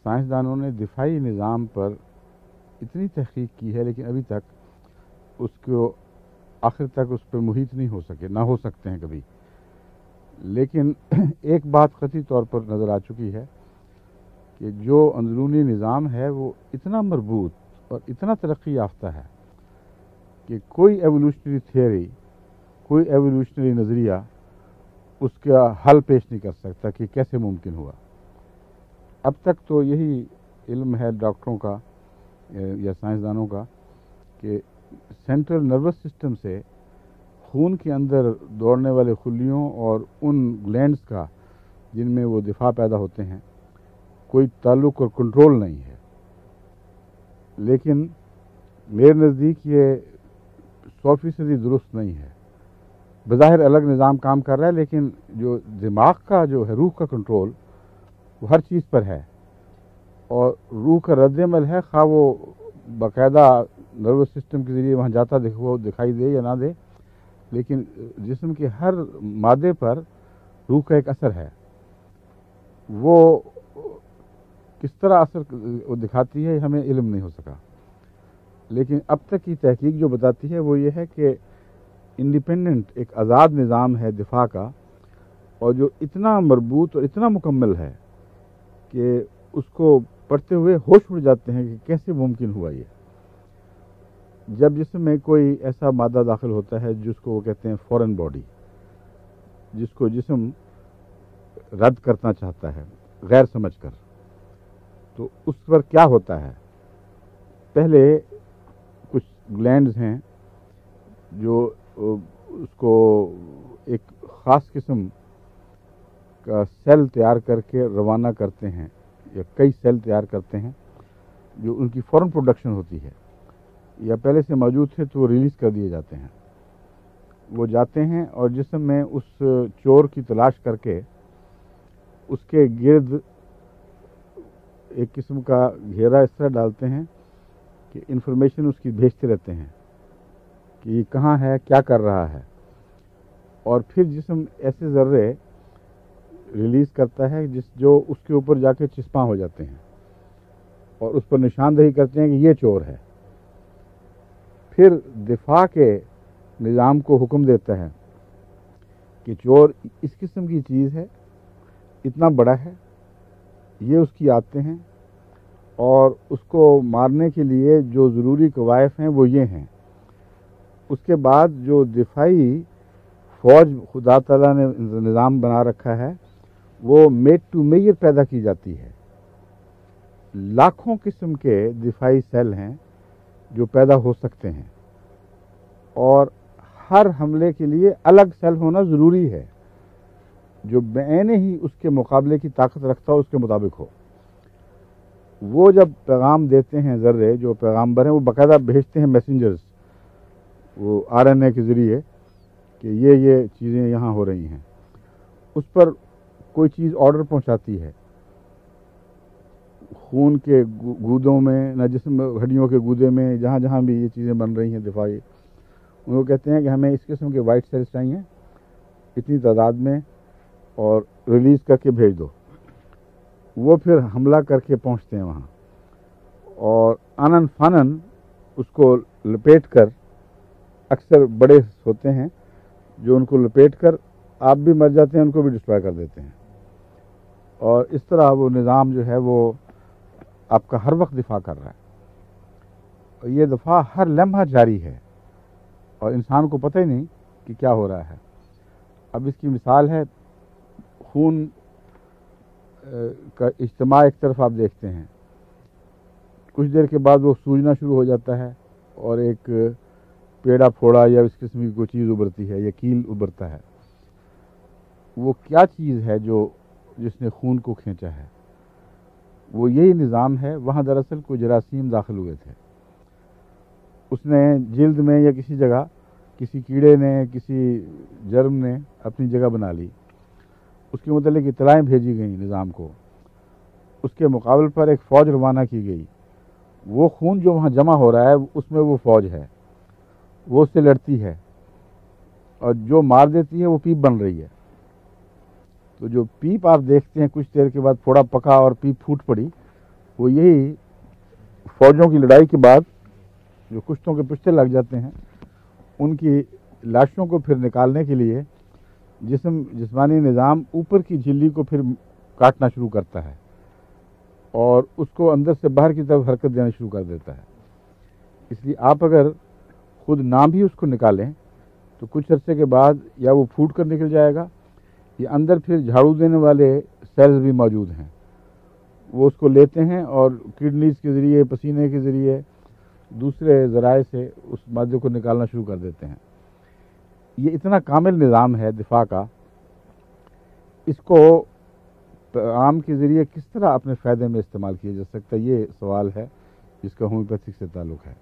سائنسدانوں نے دفاعی نظام پر اتنی تحقیق کی ہے، لیکن ابھی تک اس کو آخر تک اس پہ محیط نہیں ہو سکے، نہ ہو سکتے ہیں کبھی. لیکن ایک بات قطعی طور پر نظر آ چکی ہے کہ جو اندرونی نظام ہے وہ اتنا مربوط اور اتنا ترقی یافتہ ہے کہ کوئی ایوولوشنری تھیوری، کوئی ایوولوشنری نظریہ اس کا حل پیش نہیں کر سکتا کہ کیسے ممکن ہوا. اب تک تو یہی علم ہے ڈاکٹروں کا یا سائنسدانوں کا کہ سینٹرل نروس سسٹم سے خون کے اندر دوڑنے والے خلیوں اور ان گلینڈز کا جن میں وہ دفاع پیدا ہوتے ہیں کوئی تعلق اور کنٹرول نہیں ہے. لیکن میرے نزدیک یہ 100% درست نہیں ہے. بظاہر الگ نظام کام کر رہا ہے، لیکن جو دماغ کا جو ہے، روح کا کنٹرول، وہ ہر چیز پر ہے، اور روح کا رد عمل ہے، خواہ وہ باقاعدہ نروس سسٹم کے ذریعے وہاں جاتا دکھائی دے یا نہ دے، لیکن جسم کے ہر مادے پر روح کا ایک اثر ہے. وہ کس طرح اثر دکھاتی ہے ہمیں علم نہیں ہو سکا. لیکن اب تک کی تحقیق جو بتاتی ہے وہ یہ ہے کہ انڈیپینڈنٹ ایک آزاد نظام ہے دفاع کا، اور جو اتنا مربوط اور اتنا مکمل ہے کہ اس کو پڑھتے ہوئے ہوش اڑ جاتے ہیں کہ کیسے ممکن ہوا یہ. جب جسم میں کوئی ایسا مادہ داخل ہوتا ہے جس کو وہ کہتے ہیں فورن باڈی، جس کو جسم رد کرنا چاہتا ہے غیر سمجھ کر، تو اس پر کیا ہوتا ہے؟ پہلے کچھ گلینڈز ہیں جو اس کو ایک خاص قسم کا سیل تیار کر کے روانہ کرتے ہیں، یا کئی سیل تیار کرتے ہیں جو ان کی فوراً پروڈکشن ہوتی ہے، یا پہلے سے موجود تھے تو وہ ریلیز کر دیے جاتے ہیں. وہ جاتے ہیں اور جسم میں اس چور کی تلاش کر کے اس کے گرد ایک قسم کا گھیرا اس طرح ڈالتے ہیں کہ انفارمیشن اس کی بھیجتے رہتے ہیں کہ یہ کہاں ہے، کیا کر رہا ہے. اور پھر جسم ایسے ذرے ریلیز کرتا ہے جو اس کے اوپر جا کے چسپاں ہو جاتے ہیں اور اس پر نشاندہی کرتے ہیں کہ یہ چور ہے. پھر دفاع کے نظام کو حکم دیتا ہے کہ چور اس قسم کی چیز ہے، اتنا بڑا ہے، یہ اس کی عادتیں ہیں، اور اس کو مارنے کے لیے جو ضروری قوائف ہیں وہ یہ ہیں. اس کے بعد جو دفاعی فوج خدا تعالیٰ نے نظام بنا رکھا ہے وہ میڈ ٹو میئر پیدا کی جاتی ہے. لاکھوں قسم کے دفاعی سیل ہیں جو پیدا ہو سکتے ہیں، اور ہر حملے کے لیے الگ سیل ہونا ضروری ہے جو بعین ہی اس کے مقابلے کی طاقت رکھتا ہو، اس کے مطابق ہو. وہ جب پیغام دیتے ہیں ذرے، جو پیغامبر ہیں، وہ باقاعدہ بھیجتے ہیں میسنجرز، وہ RNA کے ذریعے کہ یہ چیزیں یہاں ہو رہی ہیں. اس پر کوئی چیز آرڈر پہنچاتی ہے خون کے گودوں میں، نہ جسم ہڈیوں کے گودے میں، جہاں جہاں بھی یہ چیزیں بن رہی ہیں دفاعی، ان کو کہتے ہیں کہ ہمیں اس قسم کے وائٹ سیلز چاہیے اتنی تعداد میں، اور ریلیز کر کے بھیج دو. وہ پھر حملہ کر کے پہنچتے ہیں وہاں، اور آنن فانن اس کو لپیٹ کر، اکثر بڑے ہوتے ہیں جو ان کو لپیٹ کر آپ بھی مر جاتے ہیں، ان کو بھی ڈسٹرائے کر دیتے ہیں. اور اس طرح وہ نظام جو ہے وہ آپ کا ہر وقت دفاع کر رہا ہے، اور یہ دفاع ہر لمحہ جاری ہے، اور انسان کو پتہ ہی نہیں کہ کیا ہو رہا ہے. اب اس کی مثال ہے خون کا اجتماع. ایک طرف آپ دیکھتے ہیں کچھ دیر کے بعد وہ سوجنا شروع ہو جاتا ہے، اور ایک پیڑا پھوڑا یا اس قسم کی کوئی چیز ابھرتی ہے، یا کیل ابھرتا ہے. وہ کیا چیز ہے جس نے خون کو کھینچا ہے؟ وہ یہی نظام ہے. وہاں دراصل کوئی جراثیم داخل ہوئے تھے، اس نے جلد میں یا کسی جگہ کسی کیڑے نے، کسی جرم نے اپنی جگہ بنا لی. اس کے متعلق اطلاعیں بھیجی گئیں نظام کو، اس کے مقابل پر ایک فوج روانہ کی گئی. وہ خون جو وہاں جمع ہو رہا ہے اس میں وہ فوج ہے، وہ اس سے لڑتی ہے، اور جو مار دیتی ہے وہ پیپ بن رہی ہے. تو جو پیپ آپ دیکھتے ہیں کچھ دیر کے بعد پھوڑا پکا اور پیپ پھوٹ پڑی، وہ یہی فوجوں کی لڑائی کے بعد جو کشتوں کے پشتے لگ جاتے ہیں ان کی لاشوں کو پھر نکالنے کے لیے جسمانی نظام اوپر کی جھلی کو پھر کاٹنا شروع کرتا ہے اور اس کو اندر سے باہر کی طرف حرکت دینا شروع کر دیتا ہے. اس لیے آپ اگر خود نہ بھی اس کو نکالیں تو کچھ عرصے کے بعد یا وہ پھوٹ کر نکل جائے گا یا اندر پھر جھاڑو دینے والے سیلز بھی موجود ہیں, وہ اس کو لیتے ہیں اور کڈنیز کے ذریعے, پسینے کے ذریعے, دوسرے ذرائع سے اس مادے کو نکالنا شروع کر دیتے ہیں. یہ اتنا کامل نظام ہے دفاع کا, اس کو عام کے ذریعے کس طرح اپنے فائدے میں استعمال کیا جا سکتا ہے, یہ سوال ہے جس کا ہومیوپیتھک سے تعلق ہے.